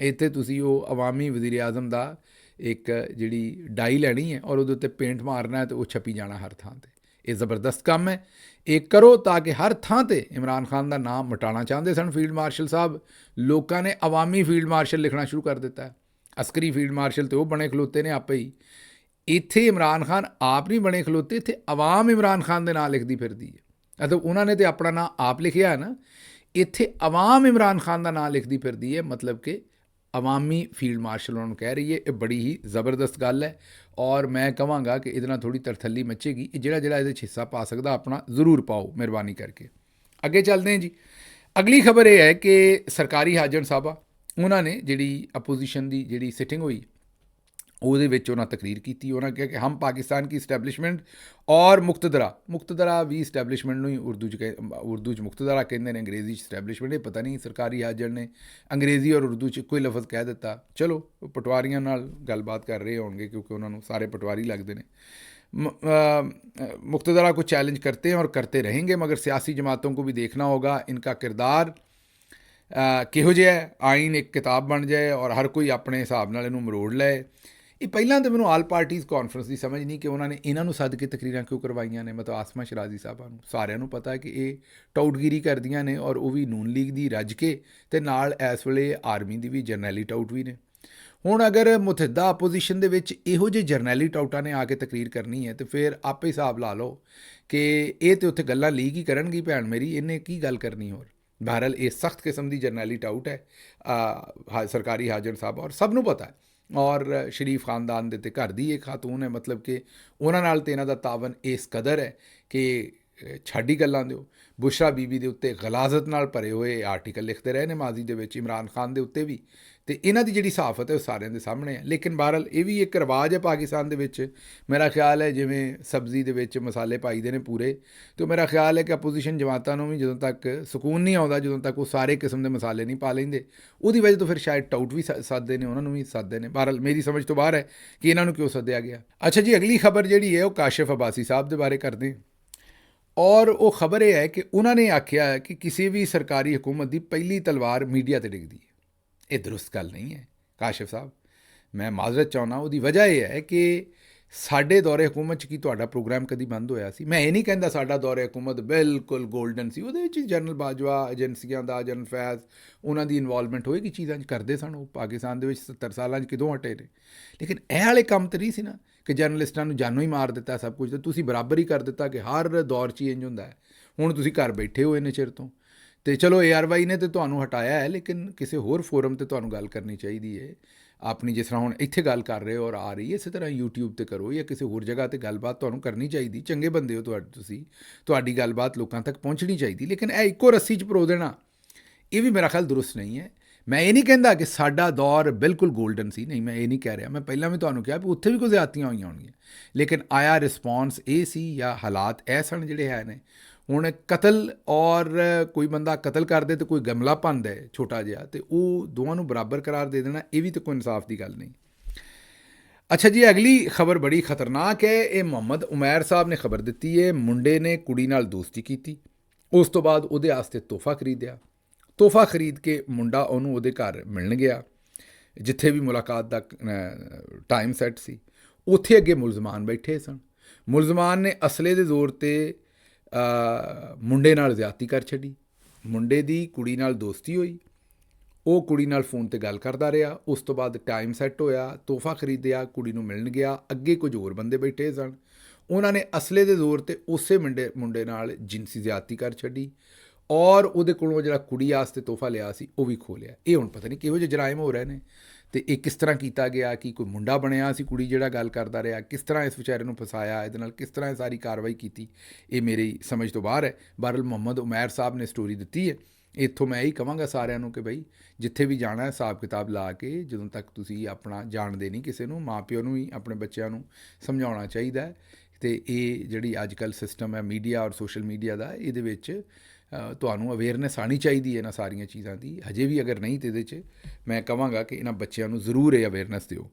ਇੱਥੇ ਤੁਸੀਂ ਉਹ ਅਵਾਮੀ ਵਜ਼ੀਰ ਆਜ਼ਮ ਦਾ ਇੱਕ ਜਿਹੜੀ ਡਾਈ ਲੈਣੀ ਹੈ ਔਰ ਉਹਦੇ ਉੱਤੇ ਪੇਂਟ ਮਾਰਨਾ ਹੈ ਅਤੇ ਉਹ ਛਪੀ ਜਾਣਾ ਹਰ ਥਾਂ 'ਤੇ। ਇਹ ਜ਼ਬਰਦਸਤ ਕੰਮ ਹੈ, ਇਹ ਕਰੋ ਤਾਂ ਕਿ ਹਰ ਥਾਂ 'ਤੇ ਇਮਰਾਨ ਖਾਨ ਦਾ ਨਾਮ ਮਿਟਾਉਣਾ ਚਾਹੁੰਦੇ ਸਨ ਫੀਲਡ ਮਾਰਸ਼ਲ ਸਾਹਿਬ, ਲੋਕਾਂ ਨੇ ਅਵਾਮੀ ਫੀਲਡ ਮਾਰਸ਼ਲ ਲਿਖਣਾ ਸ਼ੁਰੂ ਕਰ ਦਿੱਤਾ। ਅਸਕਰੀ ਫੀਲਡ ਮਾਰਸ਼ਲ ਤੇ ਉਹ ਬਣੇ ਖਲੋਤੇ ਨੇ ਆਪੇ ਹੀ। ਇੱਥੇ ਇਮਰਾਨ ਖਾਨ ਆਪ ਨਹੀਂ ਬਣੇ ਖਲੋਤੇ, ਇੱਥੇ ਅਵਾਮ ਇਮਰਾਨ ਖਾਨ ਦੇ ਨਾਂ ਲਿਖਦੀ ਫਿਰਦੀ ਹੈ। ਮਤਲਬ ਉਹਨਾਂ ਨੇ ਤਾਂ ਆਪਣਾ ਨਾਂ ਆਪ ਲਿਖਿਆ ਹੈ ਨਾ, ਇੱਥੇ ਅਵਾਮ ਇਮਰਾਨ ਖਾਨ ਦਾ ਨਾਂ ਲਿਖਦੀ ਫਿਰਦੀ ਹੈ, ਮਤਲਬ ਕਿ ਅਵਾਮੀ ਫੀਲਡ ਮਾਰਸ਼ਲ ਉਹਨਾਂ ਨੂੰ ਕਹਿ ਰਹੀ ਹੈ। ਇਹ ਬੜੀ ਹੀ ਜ਼ਬਰਦਸਤ ਗੱਲ ਹੈ ਔਰ ਮੈਂ ਕਹਾਂਗਾ ਕਿ ਇਹਦੇ ਨਾਲ ਥੋੜ੍ਹੀ ਤਰਥੱਲੀ ਮੱਚੇਗੀ। ਇਹ ਜਿਹੜਾ ਇਹਦੇ 'ਚ ਹਿੱਸਾ ਪਾ ਸਕਦਾ ਆਪਣਾ ਜ਼ਰੂਰ ਪਾਓ, ਮਿਹਰਬਾਨੀ ਕਰਕੇ। ਅੱਗੇ ਚੱਲਦੇ ਹਾਂ ਜੀ। ਅਗਲੀ ਖਬਰ ਇਹ ਹੈ ਕਿ ਸਰਕਾਰੀ ਹਾਜ਼ਰ ਸਾਹਿਬਾ ਉਹਨਾਂ ਨੇ ਜਿਹੜੀ ਅਪੋਜੀਸ਼ਨ ਦੀ ਜਿਹੜੀ ਸਿਟਿੰਗ ਹੋਈ ਉਹਦੇ ਵਿੱਚ ਉਹਨਾਂ ਤਕਰੀਰ ਕੀਤੀ। ਉਹਨਾਂ ਕਿਹਾ ਕਿ ਹਮ ਪਾਕਿਸਤਾਨ ਕੀ ਇਸਟੈਬਲਿਸ਼ਮੈਂਟ ਔਰ ਮੁਕਤਦਰਾ ਵੀ ਇਸਟੈਬਲਿਸ਼ਮੈਂਟ ਨੂੰ ਹੀ ਉਰਦੂ 'ਚ ਮੁਕਤਦਰਾ ਕਹਿੰਦੇ ਨੇ, ਅੰਗਰੇਜ਼ੀ 'ਚ ਇਸਟੈਬਲਿਸ਼ਮੈਂਟ। ਇਹ ਪਤਾ ਨਹੀਂ ਸਰਕਾਰੀ ਹਾਜ਼ਰ ਨੇ ਅੰਗਰੇਜ਼ੀ ਔਰ ਉਰਦੂ 'ਚ ਇੱਕੋ ਹੀ ਲਫ਼ਜ਼ ਕਹਿ ਦਿੱਤਾ। ਚਲੋ ਪਟਵਾਰੀਆਂ ਨਾਲ ਗੱਲਬਾਤ ਕਰ ਰਹੇ ਹੋਣਗੇ ਕਿਉਂਕਿ ਉਹਨਾਂ ਨੂੰ ਸਾਰੇ ਪਟਵਾਰੀ ਲੱਗਦੇ ਨੇ। मुक़्तदरा को चैलेंज करते हैं और करते रहेंगे, मगर सियासी जमातों को भी देखना होगा इनका किरदार किहो जिहा है। आइन एक किताब बन जाए और हर कोई अपने हिसाब नाल इहनूं मरोड़ ले। ਇਹ ਪਹਿਲਾਂ ਤਾਂ ਮੈਨੂੰ ਆਲ ਪਾਰਟੀਜ਼ ਕਾਨਫਰੰਸ ਦੀ ਸਮਝ ਨਹੀਂ ਕਿ ਉਹਨਾਂ ਨੇ ਇਹਨਾਂ ਨੂੰ ਸੱਦ ਕੇ ਤਕਰੀਰਾਂ ਕਿਉਂ ਕਰਵਾਈਆਂ ਨੇ। ਮਤਲਬ ਆਸਮਾ ਸ਼ਰਾਜ਼ੀ ਸਾਹਿਬਾਂ ਨੂੰ ਸਾਰਿਆਂ ਨੂੰ ਪਤਾ ਕਿ ਇਹ ਟਾਊਟਗਿਰੀ ਕਰਦੀਆਂ ਨੇ, ਔਰ ਉਹ ਵੀ ਨੂਨ ਲੀਗ ਦੀ ਰੱਜ ਕੇ, ਤੇ ਨਾਲ ਇਸ ਵੇਲੇ ਆਰਮੀ ਦੀ ਵੀ ਜਰਨੈਲੀ ਟਾਊਟ ਵੀ ਨੇ। ਹੁਣ ਅਗਰ ਮੁਤਹਿਦਾ ਆਪੋਜੀਸ਼ਨ ਦੇ ਵਿੱਚ ਇਹੋ ਜਿਹੇ ਜਰਨੈਲੀ ਟਾਊਟਾਂ ਨੇ ਆ ਕੇ ਤਕਰੀਰ ਕਰਨੀ ਹੈ, ਤੇ ਫਿਰ ਆਪੇ ਹਿਸਾਬ ਲਾ ਲਓ ਕਿ ਇਹ ਤੇ ਉੱਥੇ ਗੱਲਾਂ ਲੀਕ ਹੀ ਕਰਨਗੀ ਭੈਣ ਮੇਰੀ, ਇਹਨੇ ਕੀ ਗੱਲ ਕਰਨੀ। ਹੋਰ ਬਹਰਹਾਲ ਇਹ ਸਖਤ ਕਿਸਮ ਦੀ ਜਰਨੈਲੀ ਟਾਊਟ ਹੈ ਸਰਕਾਰੀ ਹਾਜ਼ਰ ਸਾਹਿਬ, ਔਰ ਸਭ ਨੂੰ ਪਤਾ ਹੈ। ਔਰ ਸ਼ਰੀਫ ਖਾਨਦਾਨ ਦੇ ਤੇ ਘਰ ਦੀ ਇੱਕ ਖਾਤੂਨ ਹੈ, ਮਤਲਬ ਕਿ ਉਹਨਾਂ ਨਾਲ ਤੇ ਇਹਨਾਂ ਦਾ ਤਾਵਨ ਇਸ ਕਦਰ ਹੈ ਕਿ ਛੱਡ ਹੀ ਗੱਲਾਂ ਦਿਓ। ਬੁਸ਼ਰਾ ਬੀਬੀ ਦੇ ਉੱਤੇ ਗਲਾਜ਼ਤ ਨਾਲ ਭਰੇ ਹੋਏ ਆਰਟੀਕਲ ਲਿਖਦੇ ਰਹੇ ਨੇ ਮਾਜ਼ੀ ਦੇ ਵਿੱਚ, ਇਮਰਾਨ ਖਾਨ ਦੇ ਉੱਤੇ ਵੀ, ਤੇ ਇਹਨਾਂ ਦੀ ਜਿਹੜੀ ਸਹਾਫਤ ਹੈ ਉਹ ਸਾਰਿਆਂ ਦੇ ਸਾਹਮਣੇ ਹੈ। ਲੇਕਿਨ ਬਹਰਹਾਲ ਇਹ ਵੀ ਇੱਕ ਰਿਵਾਜ ਹੈ ਪਾਕਿਸਤਾਨ ਦੇ ਵਿੱਚ, ਮੇਰਾ ਖਿਆਲ ਹੈ ਜਿਵੇਂ ਸਬਜ਼ੀ ਦੇ ਵਿੱਚ ਮਸਾਲੇ ਪਾਈਦੇ ਨੇ ਪੂਰੇ, ਤੇ ਮੇਰਾ ਖਿਆਲ ਹੈ ਕਿ ਅਪੋਜੀਸ਼ਨ ਜਮਾਤਾਂ ਨੂੰ ਵੀ ਜਦੋਂ ਤੱਕ ਸਕੂਨ ਨਹੀਂ ਆਉਂਦਾ, ਜਦੋਂ ਤੱਕ ਉਹ ਸਾਰੇ ਕਿਸਮ ਦੇ ਮਸਾਲੇ ਨਹੀਂ ਪਾ ਲੈਂਦੇ, ਉਹਦੀ ਵਜ੍ਹਾ ਤੋਂ ਫਿਰ ਸ਼ਾਇਦ ਟਾਊਟ ਵੀ ਸੱਦਦੇ ਨੇ, ਉਹਨਾਂ ਨੂੰ ਵੀ ਸੱਦਦੇ ਨੇ। ਬਹਰਹਾਲ ਮੇਰੀ ਸਮਝ ਤੋਂ ਬਾਹਰ ਹੈ ਕਿ ਇਹਨਾਂ ਨੂੰ ਕਿਉਂ ਸੱਦਿਆ ਗਿਆ। ਅੱਛਾ ਜੀ, ਅਗਲੀ ਖਬਰ ਜਿਹੜੀ ਹੈ ਉਹ ਕਾਸ਼ਿਫ ਅਬਾਸੀ ਸਾਹਿਬ ਦੇ ਬਾਰੇ ਕਰਦੇ, ਔਰ ਉਹ ਖਬਰ ਇਹ ਹੈ ਕਿ ਉਹਨਾਂ ਨੇ ਆਖਿਆ ਹੈ ਕਿ ਕਿਸੇ ਵੀ ਸਰਕਾਰੀ ਹਕੂਮਤ ਦੀ ਪਹਿਲੀ ਤਲਵਾਰ ਮੀਡੀਆ 'ਤੇ ਡਿੱਗਦੀ ਹੈ। ਇਹ ਦਰੁਸਤ ਗੱਲ ਨਹੀਂ ਹੈ ਕਾਸ਼ਿਫ ਸਾਹਿਬ, ਮੈਂ ਮਾਜ਼ਰਤ ਚਾਹੁੰਦਾ। ਉਹਦੀ ਵਜ੍ਹਾ ਇਹ ਹੈ ਕਿ ਸਾਡੇ ਦੌਰੇ ਹਕੂਮਤ 'ਚ ਕੀ ਤੁਹਾਡਾ ਪ੍ਰੋਗਰਾਮ ਕਦੀ ਬੰਦ ਹੋਇਆ ਸੀ? ਮੈਂ ਇਹ ਨਹੀਂ ਕਹਿੰਦਾ ਸਾਡਾ ਦੌਰੇ ਹਕੂਮਤ ਬਿਲਕੁਲ ਗੋਲਡਨ ਸੀ, ਉਹਦੇ ਵਿੱਚ ਜਨਰਲ ਬਾਜਵਾ, ਏਜੰਸੀਆਂ ਦਾ, ਜਨਰਲ ਫੈਜ਼, ਉਹਨਾਂ ਦੀ ਇਨਵੋਲਵਮੈਂਟ ਹੋਏਗੀ, ਚੀਜ਼ਾਂ 'ਚ ਕਰਦੇ ਸਨ ਉਹ ਪਾਕਿਸਤਾਨ ਦੇ ਵਿੱਚ 70 ਸਾਲਾਂ 'ਚ ਕਿਦੋਂ ਹਟੇ ਨੇ। ਲੇਕਿਨ ਇਹ ਵਾਲੇ ਕੰਮ ਤਾਂ ਨਹੀਂ ਸੀ ਨਾ ਕਿ ਜਰਨਲਿਸਟਾਂ ਨੂੰ ਜਾਨੋਂ ਹੀ ਮਾਰ ਦਿੱਤਾ ਸਭ ਕੁਝ, ਤੇ ਤੁਸੀਂ ਬਰਾਬਰ ਹੀ ਕਰ ਦਿੱਤਾ ਕਿ ਹਰ ਦੌਰ 'ਚ ਹੀ ਇੰਝ ਹੁੰਦਾ ਹੈ। ਹੁਣ ਤੁਸੀਂ ਘਰ ਬੈਠੇ ਹੋਏ ਨੇ ਚਿਰ ਤੋਂ, ਤੇ ਚਲੋ ARY ਨੇ ਤੇ ਤੁਹਾਨੂੰ ਹਟਾਇਆ ਹੈ, ਲੇਕਿਨ ਕਿਸੇ ਹੋਰ ਫੋਰਮ 'ਤੇ ਤੁਹਾਨੂੰ ਗੱਲ ਕਰਨੀ ਚਾਹੀਦੀ ਹੈ ਆਪਣੀ, ਜਿਸ ਤਰ੍ਹਾਂ ਹੁਣ ਇੱਥੇ ਗੱਲ ਕਰ ਰਹੇ ਹੋ ਔਰ ਆ ਰਹੀ ਹੈ, ਇਸੇ ਤਰ੍ਹਾਂ YouTube 'ਤੇ ਕਰੋ ਜਾਂ ਕਿਸੇ ਹੋਰ ਜਗ੍ਹਾ 'ਤੇ ਗੱਲਬਾਤ ਤੁਹਾਨੂੰ ਕਰਨੀ ਚਾਹੀਦੀ। ਚੰਗੇ ਬੰਦੇ ਹੋ ਤੁਸੀਂ, ਤੁਹਾਡੀ ਗੱਲਬਾਤ ਲੋਕਾਂ ਤੱਕ ਪਹੁੰਚਣੀ ਚਾਹੀਦੀ। ਲੇਕਿਨ ਇਹ ਇੱਕੋ ਰੱਸੀ 'ਚ ਪਰੋ ਦੇਣਾ, ਇਹ ਵੀ ਮੇਰਾ ਖਿਆਲ ਦਰੁਸਤ ਨਹੀਂ ਹੈ। ਮੈਂ ਇਹ ਨਹੀਂ ਕਹਿੰਦਾ ਕਿ ਸਾਡਾ ਦੌਰ ਬਿਲਕੁਲ ਗੋਲਡਨ ਸੀ, ਨਹੀਂ, ਮੈਂ ਇਹ ਨਹੀਂ ਕਹਿ ਰਿਹਾ। ਮੈਂ ਪਹਿਲਾਂ ਵੀ ਤੁਹਾਨੂੰ ਕਿਹਾ ਵੀ ਉੱਥੇ ਵੀ ਕੋਈ ਜ਼ਿਆਦਤੀਆਂ ਹੋਈਆਂ ਹੋਣਗੀਆਂ, ਲੇਕਿਨ ਆਇਆ ਰਿਸਪੌਂਸ ਇਹ ਸੀ ਜਾਂ ਹਾਲਾਤ ਇਹ ਸਨ ਜਿਹੜੇ ਹੈ ਨੇ। ਹੁਣ ਕਤਲ ਔਰ ਕੋਈ ਬੰਦਾ ਕਤਲ ਕਰਦੇ ਤੇ ਕੋਈ ਗਮਲਾ ਭੰਨਦਾ ਹੈ ਛੋਟਾ ਜਿਹਾ, ਤੇ ਉਹ ਦੋਵਾਂ ਨੂੰ ਬਰਾਬਰ ਕਰਾਰ ਦੇ ਦੇਣਾ, ਇਹ ਵੀ ਤਾਂ ਕੋਈ ਇਨਸਾਫ ਦੀ ਗੱਲ ਨਹੀਂ। ਅੱਛਾ ਜੀ, ਅਗਲੀ ਖਬਰ ਬੜੀ ਖਤਰਨਾਕ ਹੈ। ਇਹ ਮੁਹੰਮਦ ਉਮੈਰ ਸਾਹਿਬ ਨੇ ਖਬਰ ਦਿੱਤੀ ਹੈ, ਮੁੰਡੇ ਨੇ ਕੁੜੀ ਨਾਲ ਦੋਸਤੀ ਕੀਤੀ, ਉਸ ਤੋਂ ਬਾਅਦ ਉਹਦੇ ਵਾਸਤੇ ਤੋਹਫਾ ਖਰੀਦਿਆ। ਤੋਹਫਾ ਖਰੀਦ ਕੇ ਮੁੰਡਾ ਉਹਨੂੰ ਉਹਦੇ ਘਰ ਮਿਲਣ ਗਿਆ, ਜਿੱਥੇ ਵੀ ਮੁਲਾਕਾਤ ਦਾ ਟਾਈਮ ਸੈੱਟ ਸੀ। ਉੱਥੇ ਅੱਗੇ ਮੁਲਜ਼ਮਾਨ ਬੈਠੇ ਸਨ। ਮੁਲਜ਼ਮਾਨ ਨੇ ਅਸਲੇ ਦੇ ਜ਼ੋਰ 'ਤੇ ਮੁੰਡੇ ਨਾਲ ਜ਼ਿਆਦਤੀ ਕਰ ਛੱਡੀ। ਮੁੰਡੇ ਦੀ ਕੁੜੀ ਨਾਲ ਦੋਸਤੀ ਹੋਈ, ਉਹ ਕੁੜੀ ਨਾਲ ਫੋਨ 'ਤੇ ਗੱਲ ਕਰਦਾ ਰਿਹਾ। ਉਸ ਤੋਂ ਬਾਅਦ ਟਾਈਮ ਸੈੱਟ ਹੋਇਆ, ਤੋਹਫਾ ਖਰੀਦਿਆ, ਕੁੜੀ ਨੂੰ ਮਿਲਣ ਗਿਆ। ਅੱਗੇ ਕੁਝ ਹੋਰ ਬੰਦੇ ਬੈਠੇ ਸਨ, ਉਹਨਾਂ ਨੇ ਅਸਲੇ ਦੇ ਜ਼ੋਰ 'ਤੇ ਉਸੇ ਮੁੰਡੇ ਨਾਲ ਜਿਨਸੀ ਜ਼ਿਆਦਤੀ ਕਰ ਛੱਡੀ, ਔਰ ਉਹਦੇ ਕੋਲੋਂ ਜਿਹੜਾ ਕੁੜੀ ਵਾਸਤੇ ਤੋਹਫਾ ਲਿਆ ਸੀ ਉਹ ਵੀ ਖੋਹ ਲਿਆ। ਇਹ ਹੁਣ ਪਤਾ ਨਹੀਂ ਕਿਹੋ ਜਿਹੇ ਜਰਾਇਮ ਹੋ ਰਹੇ ਨੇ, ਤੇ ਇਹ ਕਿਸ ਤਰ੍ਹਾਂ ਕੀਤਾ ਗਿਆ, ਕਿ ਕੋਈ ਮੁੰਡਾ ਬਣਿਆ ਸੀ ਕੁੜੀ ਜਿਹੜਾ ਗੱਲ ਕਰਦਾ ਰਿਹਾ, ਕਿਸ ਤਰ੍ਹਾਂ ਇਸ ਵਿਚਾਰੇ ਨੂੰ ਫਸਾਇਆ, ਇਹਦੇ ਨਾਲ ਕਿਸ ਤਰ੍ਹਾਂ ਇਹ ਸਾਰੀ ਕਾਰਵਾਈ ਕੀਤੀ, ਇਹ ਮੇਰੀ ਸਮਝ ਤੋਂ ਬਾਹਰ ਹੈ। ਬਹਰਹਾਲ ਮੁਹੰਮਦ ਉਮੈਰ ਸਾਹਿਬ ਨੇ ਸਟੋਰੀ ਦਿੱਤੀ ਹੈ। ਇੱਥੋਂ ਮੈਂ ਇਹੀ ਕਹਾਂਗਾ ਸਾਰਿਆਂ ਨੂੰ ਕਿ ਬਈ ਜਿੱਥੇ ਵੀ ਜਾਣਾ ਹਿਸਾਬ ਕਿਤਾਬ ਲਾ ਕੇ, ਜਦੋਂ ਤੱਕ ਤੁਸੀਂ ਆਪਣਾ ਜਾਣਦੇ ਨਹੀਂ ਕਿਸੇ ਨੂੰ, ਮਾਂ ਪਿਓ ਨੂੰ ਹੀ ਆਪਣੇ ਬੱਚਿਆਂ ਨੂੰ ਸਮਝਾਉਣਾ ਚਾਹੀਦਾ ਹੈ। ਅਤੇ ਇਹ ਜਿਹੜੀ ਅੱਜ ਕੱਲ੍ਹ ਸਿਸਟਮ ਹੈ ਮੀਡੀਆ ਔਰ ਸੋਸ਼ਲ ਮੀਡੀਆ ਦਾ, ਇਹਦੇ ਵਿੱਚ ਤੁਹਾਨੂੰ ਅਵੇਅਰਨੈਸ ਆਉਣੀ ਚਾਹੀਦੀ ਹੈ ਇਹਨਾਂ ਸਾਰੀਆਂ ਚੀਜ਼ਾਂ ਦੀ। ਹਜੇ ਵੀ ਅਗਰ ਨਹੀਂ ਤਾਂ ਇਹਦੇ 'ਚ ਮੈਂ ਕਹਾਂਗਾ ਕਿ ਇਹਨਾਂ ਬੱਚਿਆਂ ਨੂੰ ਜ਼ਰੂਰ ਇਹ ਅਵੇਅਰਨੈਸ ਦਿਓ।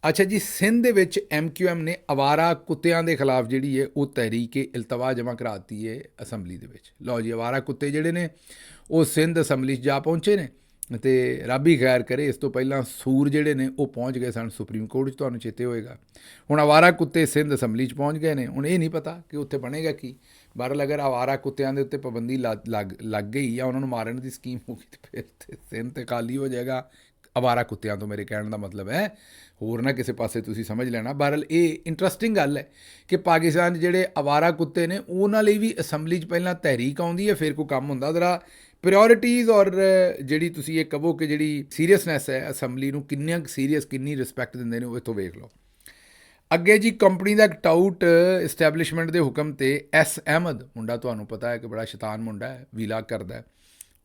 ਅੱਛਾ ਜੀ, ਸਿੰਧ ਦੇ ਵਿੱਚ MQM ਨੇ ਅਵਾਰਾ ਕੁੱਤਿਆਂ ਦੇ ਖਿਲਾਫ ਜਿਹੜੀ ਹੈ ਉਹ ਤਹਿਰੀਕ ਇਲਤਵਾ ਜਮ੍ਹਾਂ ਕਰਾ ਦਿੱਤੀ ਹੈ ਅਸੈਂਬਲੀ ਦੇ ਵਿੱਚ। ਲਓ ਜੀ, ਅਵਾਰਾ ਕੁੱਤੇ ਜਿਹੜੇ ਨੇ ਉਹ ਸਿੰਧ ਅਸੈਂਬਲੀ 'ਚ ਜਾ ਪਹੁੰਚੇ ਨੇ, ਅਤੇ ਰੱਬ ਹੀ ਖੈਰ ਕਰੇ, ਇਸ ਤੋਂ ਪਹਿਲਾਂ ਸੂਰ ਜਿਹੜੇ ਨੇ ਉਹ ਪਹੁੰਚ ਗਏ ਸਨ ਸੁਪਰੀਮ ਕੋਰਟ 'ਚ, ਤੁਹਾਨੂੰ ਚੇਤੇ ਹੋਏਗਾ। ਹੁਣ ਅਵਾਰਾ ਕੁੱਤੇ ਸਿੰਧ ਅਸੈਂਬਲੀ 'ਚ ਪਹੁੰਚ ਗਏ ਨੇ। ਹੁਣ ਇਹ ਨਹੀਂ ਪਤਾ ਕਿ ਉੱਥੇ ਬਣੇਗਾ ਕੀ। ਬਹਰਹਾਲ ਅਗਰ ਅਵਾਰਾ ਕੁੱਤਿਆਂ ਦੇ ਉੱਤੇ ਪਾਬੰਦੀ ਲੱਗ ਗਈ ਜਾਂ ਉਹਨਾਂ ਨੂੰ ਮਾਰਨ ਦੀ ਸਕੀਮ ਹੋ ਗਈ, ਤਾਂ ਫਿਰ ਸਿੰਧ ਤੇ ਖਾਲੀ ਹੋ ਜਾਏਗਾ ਅਵਾਰਾ ਕੁੱਤਿਆਂ ਤੋਂ। ਮੇਰੇ ਕਹਿਣ ਦਾ ਮਤਲਬ ਹੈ, ਹੋਰ ਨਾ ਕਿਸੇ ਪਾਸੇ ਤੁਸੀਂ ਸਮਝ ਲੈਣਾ। ਬਹਰਹਾਲ ਇਹ ਇੰਟਰਸਟਿੰਗ ਗੱਲ ਹੈ ਕਿ ਪਾਕਿਸਤਾਨ 'ਚ ਜਿਹੜੇ ਅਵਾਰਾ ਕੁੱਤੇ ਨੇ ਉਹਨਾਂ ਲਈ ਵੀ ਅਸੈਂਬਲੀ 'ਚ ਪਹਿਲਾਂ ਤਹਿਰੀਕ ਆਉਂਦੀ ਹੈ, ਫਿਰ ਕੋਈ ਕੰਮ ਹੁੰਦਾ। ਜ਼ਰਾ ਪ੍ਰਾਇਓਰਿਟੀਜ਼ ਔਰ ਜਿਹੜੀ ਤੁਸੀਂ ਇਹ ਕਹੋ ਕਿ ਜਿਹੜੀ ਸੀਰੀਅਸਨੈਸ ਹੈ ਅਸੈਂਬਲੀ ਨੂੰ, ਕਿੰਨੀਆਂ ਸੀਰੀਅਸ, ਕਿੰਨੀ ਰਿਸਪੈਕਟ ਦਿੰਦੇ ਨੇ, ਉਹ ਇੱਥੋਂ ਵੇਖ ਲਓ। ਅੱਗੇ ਜੀ, ਕੰਪਨੀ ਦਾ ਇੱਕ ਟਾਊਟ ਇਸਟੈਬਲਿਸ਼ਮੈਂਟ ਦੇ ਹੁਕਮ 'ਤੇ S ਅਹਿਮਦ ਮੁੰਡਾ, ਤੁਹਾਨੂੰ ਪਤਾ ਹੈ ਕਿ ਬੜਾ ਸ਼ੈਤਾਨ ਮੁੰਡਾ ਹੈ, ਵੀਲਾਗ ਕਰਦਾ,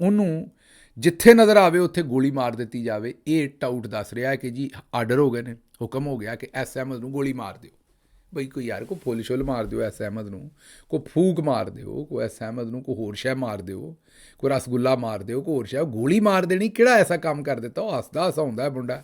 ਉਹਨੂੰ ਜਿੱਥੇ ਨਜ਼ਰ ਆਵੇ ਉੱਥੇ ਗੋਲੀ ਮਾਰ ਦਿੱਤੀ ਜਾਵੇ। ਇਹ ਟਾਊਟ ਦੱਸ ਰਿਹਾ ਕਿ ਜੀ ਆਰਡਰ ਹੋ ਗਏ ਨੇ, ਹੁਕਮ ਹੋ ਗਿਆ ਕਿ S ਅਹਿਮਦ ਨੂੰ ਗੋਲੀ ਮਾਰ ਦਿਓ। ਬਈ ਕੋਈ ਯਾਰ ਕੋਈ ਫੁੱਲ ਸ਼ੁੱਲ ਮਾਰ ਦਿਓ S ਅਹਿਮਦ ਨੂੰ, ਕੋਈ ਫੂਕ ਮਾਰ ਦਿਓ, ਕੋਈ S ਅਹਿਮਦ ਨੂੰ ਕੋਈ ਹੋਰ ਸ਼ੈ ਮਾਰ ਦਿਓ, ਕੋਈ ਰਸਗੁੱਲਾ ਮਾਰ ਦਿਓ, ਕੋਈ ਹੋਰ ਸ਼ੈ। ਗੋਲੀ ਮਾਰ ਦੇਣੀ, ਕਿਹੜਾ ਐਸਾ ਕੰਮ ਕਰ ਦਿੱਤਾ? ਉਹ ਹੱਸਦਾ ਹਸਾਉਂਦਾ ਮੁੰਡਾ,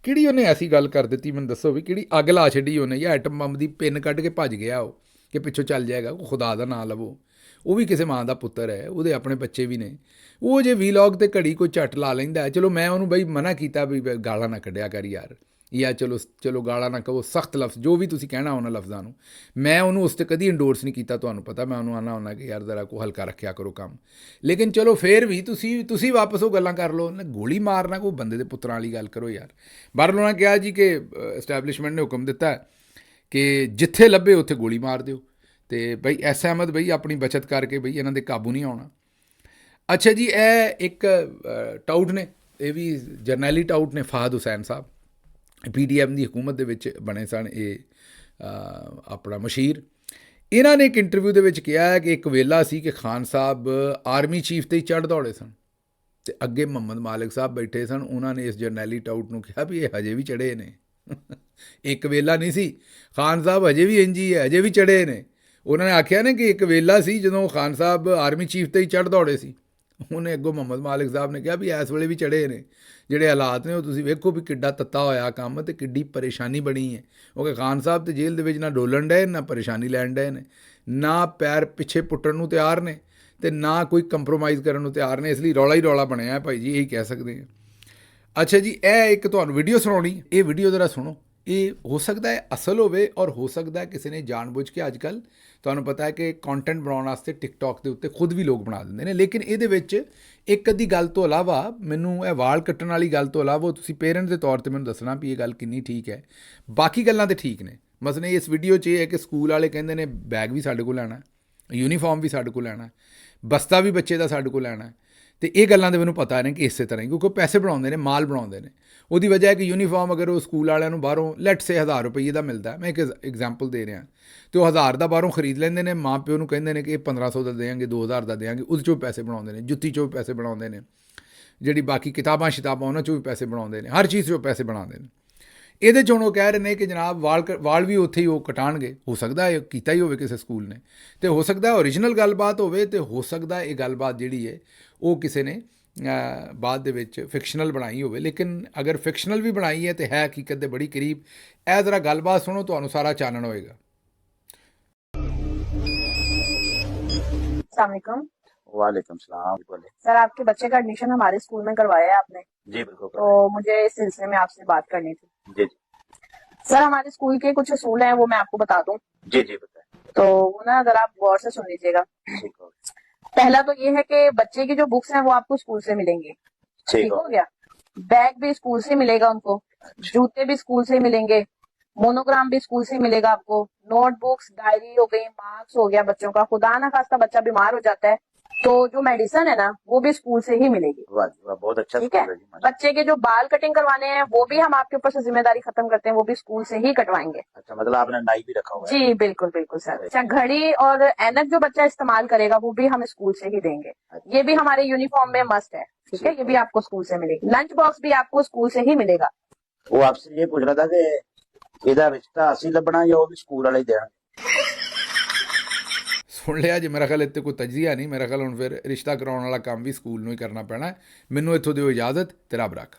ਕਿਹੜੀ ਉਹਨੇ ਐਸੀ ਗੱਲ ਕਰ ਦਿੱਤੀ ਮੈਨੂੰ ਦੱਸੋ ਵੀ, ਕਿਹੜੀ ਅੱਗ ਲਾ ਛੱਡੀ ਉਹਨੇ, ਜਾਂ ਐਟਮ ਬੰਬ ਦੀ ਪਿੰਨ ਕੱਢ ਕੇ ਭੱਜ ਗਿਆ ਉਹ ਕਿ ਪਿੱਛੋਂ ਚੱਲ ਜਾਏਗਾ। ਖੁਦਾ ਦਾ ਨਾਂ ਲਵੋ, ਉਹ ਵੀ ਕਿਸੇ ਮਾਂ ਦਾ ਪੁੱਤਰ ਹੈ, ਉਹਦੇ ਆਪਣੇ ਬੱਚੇ ਵੀ ਨੇ। ਉਹ ਜੇ ਵੀਲੌਗ 'ਤੇ ਘੜੀ ਕੋਈ ਝੱਟ ਲਾ ਲੈਂਦਾ, ਚਲੋ ਮੈਂ ਉਹਨੂੰ ਬਈ ਮਨਾ ਕੀਤਾ ਵੀ ਗਾਲਾਂ ਨਾ ਕੱਢਿਆ ਕਰ ਯਾਰ, ਜਾਂ ਚਲੋ ਗਾਲਾਂ ਨਾ ਕਹੋ, ਸਖਤ ਲਫ਼ਜ਼, ਜੋ ਵੀ ਤੁਸੀਂ ਕਹਿਣਾ ਉਹਨਾਂ ਲਫ਼ਜ਼ਾਂ ਨੂੰ, ਮੈਂ ਉਹਨੂੰ ਉਸ 'ਤੇ ਕਦੀ ਇੰਡੋਰਸ ਨਹੀਂ ਕੀਤਾ। ਤੁਹਾਨੂੰ ਪਤਾ ਮੈਂ ਉਹਨੂੰ ਆਉਂਦਾ ਹੁੰਦਾ ਕਿ ਯਾਰ ਜ਼ਰਾ ਕੋ ਹਲਕਾ ਰੱਖਿਆ ਕਰੋ ਕੰਮ। ਲੇਕਿਨ ਚਲੋ ਫਿਰ ਵੀ ਤੁਸੀਂ ਵਾਪਸ ਉਹ ਗੱਲਾਂ ਕਰ ਲਓ ਨਾ, ਗੋਲੀ ਮਾਰਨਾ ਕੋਈ ਬੰਦੇ ਦੇ ਪੁੱਤਰਾਂ ਵਾਲੀ ਗੱਲ ਕਰੋ ਯਾਰ। ਬਾਹਰੋਂ ਉਹਨਾਂ ਕਿਹਾ ਜੀ ਕਿ ਐਸਟੈਬਲਿਸ਼ਮੈਂਟ ਨੇ ਹੁਕਮ ਦਿੱਤਾ ਕਿ ਜਿੱਥੇ ਲੱਭੇ ਉੱਥੇ ਗੋਲੀ ਮਾਰ ਦਿਓ। ਅਤੇ ਬਈ ਐਸ ਅਹਿਮਦ ਬਈ ਆਪਣੀ ਬਚਤ ਕਰਕੇ ਬਈ ਇਹਨਾਂ ਦੇ ਕਾਬੂ ਨਹੀਂ ਆਉਣਾ। ਅੱਛਾ ਜੀ, ਇਹ ਇੱਕ ਟਾਊਟ ਨੇ, ਇਹ ਵੀ ਜਰਨੈਲੀ ਟਾਊਟ ਨੇ, ਫਾਹਦ ਹੁਸੈਨ ਸਾਹਿਬ, PDM ਦੀ ਹਕੂਮਤ ਦੇ ਵਿੱਚ ਬਣੇ ਸਨ ਇਹ ਆਪਣਾ ਮਸ਼ੀਰ। ਇਹਨਾਂ ਨੇ ਇੱਕ ਇੰਟਰਵਿਊ ਦੇ ਵਿੱਚ ਕਿਹਾ ਹੈ ਕਿ ਇੱਕ ਵੇਲਾ ਸੀ ਕਿ ਖਾਨ ਸਾਹਿਬ ਆਰਮੀ ਚੀਫ 'ਤੇ ਹੀ ਚੜ੍ਹ ਦੌੜੇ ਸਨ ਅਤੇ ਅੱਗੇ ਮੁਹੰਮਦ ਮਾਲਿਕ ਸਾਹਿਬ ਬੈਠੇ ਸਨ। ਉਹਨਾਂ ਨੇ ਇਸ ਜਰਨੈਲੀ ਟਾਊਟ ਨੂੰ ਕਿਹਾ ਵੀ ਇਹ ਹਜੇ ਵੀ ਚੜ੍ਹੇ ਨੇ। ਇੱਕ ਵੇਲਾ ਨਹੀਂ ਸੀ, ਖਾਨ ਸਾਹਿਬ ਹਜੇ ਵੀ ਇੰਝ ਹੀ ਹੈ, ਹਜੇ ਵੀ ਚੜ੍ਹੇ ਨੇ। ਉਹਨਾਂ ਨੇ ਆਖਿਆ ਨਾ ਕਿ ਇੱਕ ਵੇਲਾ ਸੀ ਜਦੋਂ ਖਾਨ ਸਾਹਿਬ ਆਰਮੀ ਚੀਫ 'ਤੇ ਹੀ ਚੜ੍ਹ ਦੌੜੇ ਸੀ। ਉਹਨੇ ਅੱਗੋਂ ਮੁਹੰਮਦ ਮਾਲਿਕ ਸਾਹਿਬ ਨੇ ਕਿਹਾ ਵੀ ਇਸ ਵੇਲੇ ਵੀ ਚੜ੍ਹੇ ਨੇ। ਜਿਹੜੇ ਹਾਲਾਤ ਨੇ ਉਹ ਤੁਸੀਂ ਵੇਖੋ ਵੀ ਕਿੱਡਾ ਤੱਤਾ ਹੋਇਆ ਕੰਮ ਅਤੇ ਕਿੱਡੀ ਪਰੇਸ਼ਾਨੀ ਬਣੀ ਹੈ। ਕਿਉਂਕਿ ਖਾਨ ਸਾਹਿਬ ਤੇ ਜੇਲ੍ਹ ਦੇ ਵਿੱਚ ਨਾ ਡੋਲਣ ਡਏ, ਨਾ ਪਰੇਸ਼ਾਨੀ ਲੈਣ ਡਏ ਨੇ, ਨਾ ਪੈਰ ਪਿੱਛੇ ਪੁੱਟਣ ਨੂੰ ਤਿਆਰ ਨੇ ਅਤੇ ਨਾ ਕੋਈ ਕੰਪਰੋਮਾਈਜ਼ ਕਰਨ ਨੂੰ ਤਿਆਰ ਨੇ। ਇਸ ਲਈ ਰੌਲਾ ਹੀ ਰੌਲਾ ਬਣਿਆ ਭਾਈ ਜੀ, ਇਹੀ ਕਹਿ ਸਕਦੇ ਹਾਂ। ਅੱਛਾ ਜੀ, ਇਹ ਇੱਕ ਤੁਹਾਨੂੰ ਵੀਡੀਓ ਸੁਣਾਉਣੀ, ਇਹ ਵੀਡੀਓ ਜ਼ਰਾ ਸੁਣੋ। ਇਹ ਹੋ ਸਕਦਾ ਹੈ ਅਸਲ ਹੋਵੇ ਔਰ ਹੋ ਸਕਦਾ ਹੈ ਕਿਸੇ ਨੇ ਜਾਣਬੁੱਝ ਕੇ, ਅੱਜ ਕੱਲ੍ਹ ਤੁਹਾਨੂੰ ਪਤਾ ਹੈ ਕਿ ਕੰਟੈਂਟ ਬਣਾਉਣ ਵਾਸਤੇ ਟਿਕਟੌਕ ਦੇ ਉੱਤੇ ਖੁਦ ਵੀ ਲੋਕ ਬਣਾ ਦਿੰਦੇ ਨੇ। ਲੇਕਿਨ ਇਹਦੇ ਵਿੱਚ ਇੱਕ ਅੱਧੀ ਗੱਲ ਤੋਂ ਇਲਾਵਾ, ਮੈਨੂੰ ਇਹ ਵਾਲ ਕੱਟਣ ਵਾਲੀ ਗੱਲ ਤੋਂ ਇਲਾਵਾ, ਤੁਸੀਂ ਪੇਰੈਂਟ ਦੇ ਤੌਰ 'ਤੇ ਮੈਨੂੰ ਦੱਸਣਾ ਵੀ ਇਹ ਗੱਲ ਕਿੰਨੀ ਠੀਕ ਹੈ। ਬਾਕੀ ਗੱਲਾਂ ਤਾਂ ਠੀਕ ਨੇ। ਮਸਲੇ ਇਸ ਵੀਡੀਓ 'ਚ ਇਹ ਹੈ ਕਿ ਸਕੂਲ ਵਾਲੇ ਕਹਿੰਦੇ ਨੇ ਬੈਗ ਵੀ ਸਾਡੇ ਕੋਲ ਲੈਣਾ, ਯੂਨੀਫਾਰਮ ਵੀ ਸਾਡੇ ਕੋਲ ਲੈਣਾ, ਬਸਤਾ ਵੀ ਬੱਚੇ ਦਾ ਸਾਡੇ ਕੋਲ ਲੈਣਾ। ਅਤੇ ਇਹ ਗੱਲਾਂ ਦੇ ਮੈਨੂੰ ਪਤਾ ਨੇ ਕਿ ਇਸੇ ਤਰ੍ਹਾਂ ਹੀ, ਕਿਉਂਕਿ ਪੈਸੇ ਬਣਾਉਂਦੇ ਨੇ, ਮਾਲ ਬਣਾਉਂਦੇ ਨੇ। ਉਹਦੀ ਵਜ੍ਹਾ ਹੈ ਕਿ ਯੂਨੀਫਾਰਮ ਅਗਰ ਉਹ ਸਕੂਲ ਵਾਲਿਆਂ ਨੂੰ ਬਾਹਰੋਂ ਲੈਟ ਸੇ 1000 ਰੁਪਏ ਦਾ ਮਿਲਦਾ, ਮੈਂ ਇੱਕ ਐਗਜ਼ਾਮਪਲ ਦੇ ਰਿਹਾ, ਅਤੇ ਉਹ 1000 ਦਾ ਬਾਹਰੋਂ ਖਰੀਦ ਲੈਂਦੇ ਨੇ। ਮਾਂ ਪਿਓ ਨੂੰ ਕਹਿੰਦੇ ਨੇ ਕਿ ਇਹ 1500 ਦਾ ਦੇਵਾਂਗੇ, 2000 ਦਾ ਦੇਵਾਂਗੇ, ਉਹਦੇ 'ਚੋਂ ਵੀ ਪੈਸੇ ਬਣਾਉਂਦੇ ਨੇ, ਜੁੱਤੀ 'ਚੋਂ ਵੀ ਪੈਸੇ ਬਣਾਉਂਦੇ ਨੇ, ਜਿਹੜੀ ਬਾਕੀ ਕਿਤਾਬਾਂ ਉਹਨਾਂ 'ਚੋਂ ਵੀ ਪੈਸੇ ਬਣਾਉਂਦੇ ਨੇ, ਹਰ ਚੀਜ਼ 'ਚੋਂ ਪੈਸੇ ਬਣਾਉਂਦੇ ਨੇ। ਇਹਦੇ 'ਚ ਹੁਣ ਉਹ ਕਹਿ ਰਹੇ ਨੇ ਕਿ ਜਨਾਬ ਵਾਲ ਵੀ ਉੱਥੇ ਹੀ ਉਹ ਕਟਾਉਣਗੇ। ਹੋ ਸਕਦਾ ਇਹ ਕੀਤਾ ਹੀ ਹੋਵੇ ਕਿਸੇ ਸਕੂਲ ਨੇ, ਅਤੇ ਹੋ ਸਕਦਾ ਓਰੀਜਨਲ ਗੱਲਬਾਤ ਹੋਵੇ, ਅਤੇ ਹੋ ਸਕਦਾ ਇਹ ਗੱਲਬਾਤ ਜਿਹੜੀ ਹੈ ਉਹ ਕਿਸੇ ਨੇ ਬਾਅਦ ਦੇ ਵਿੱਚ ਫਿਕਸ਼ਨਲ ਬਣਾਈ ਹੋਵੇ। ਲੇਕਿਨ ਅਗਰ ਫਿਕਸ਼ਨਲ ਵੀ ਬਣਾਈ ਹੈ ਤਾਂ ਹੈ ਹਕੀਕਤ ਦੇ ਬੜੀ ਕਰੀਬ। ਇਹ ਜ਼ਰਾ ਗੱਲਬਾਤ ਸੁਣੋ, ਤੁਹਾਨੂੰ ਸਾਰਾ ਚਾਨਣ ਹੋਏਗਾ। वालेकुम सलाम। बोले सर, आपके बच्चे का एडमिशन हमारे स्कूल में करवाया है आपने? जी बिल्कुल। तो मुझे इस सिलसिले में आपसे बात करनी थी। जी जी सर, हमारे स्कूल के कुछ असूल हैं, वो मैं आपको बता दूं। जी जी बताए। तो वो ना अगर आप गौर से सुन लीजिएगा। ठीक हो पहला तो ये है कि बच्चे की जो बुक्स हैं वो आपको स्कूल से मिलेंगी। ठीक हो गया। बैग भी स्कूल से मिलेगा उनको, जूते भी स्कूल से मिलेंगे, मोनोग्राम भी स्कूल से मिलेगा आपको, नोटबुक्स, डायरी हो गई, मार्क्स हो गया बच्चों का। खुदा ना खास्ता बच्चा बीमार हो जाता है तो जो मेडिसिन है ना वो भी स्कूल से ही मिलेगी। वाह वाह, बहुत अच्छा। ठीक है। बच्चे के जो बाल कटिंग करवाने हैं वो भी हम आपके ऊपर से जिम्मेदारी खत्म करते हैं, वो भी स्कूल से ही कटवाएंगे। अच्छा, मतलब आपने नाई भी रखा हुआ है? जी बिल्कुल बिल्कुल सर। अच्छा, घड़ी और ऐनक जो बच्चा इस्तेमाल करेगा वो भी हम स्कूल से ही देंगे। अच्छा। ये भी हमारे यूनिफॉर्म में मस्ट है। ठीक है, ये भी आपको स्कूल से मिलेगी। लंच बॉक्स भी आपको स्कूल से ही मिलेगा। वो आपसे ये पूछ रहा था कि ਇਹਦਾ ਵਿੱਚ ਤਾਂ ਅਸੀਂ ਲੱਭਣਾ ਜਾਂ ਉਹ ਵੀ ਸਕੂਲ ਵਾਲੇ ਹੀ ਦੇਣਗੇ? ਸੁਣ ਲਿਆ ਜੀ। ਮੇਰਾ ਖਿਆਲ ਇੱਥੇ ਕੋਈ ਤਜਜ਼ੀਆ ਨਹੀਂ। ਮੇਰਾ ਖਿਆਲ ਹੁਣ ਫਿਰ ਰਿਸ਼ਤਾ ਕਰਾਉਣ ਵਾਲਾ ਕੰਮ ਵੀ ਸਕੂਲ ਨੂੰ ਹੀ ਕਰਨਾ ਪੈਣਾ। ਮੈਨੂੰ ਇੱਥੋਂ ਦਿਓ ਇਜਾਜ਼ਤ ਤੇ ਰੱਬ ਰੱਖ।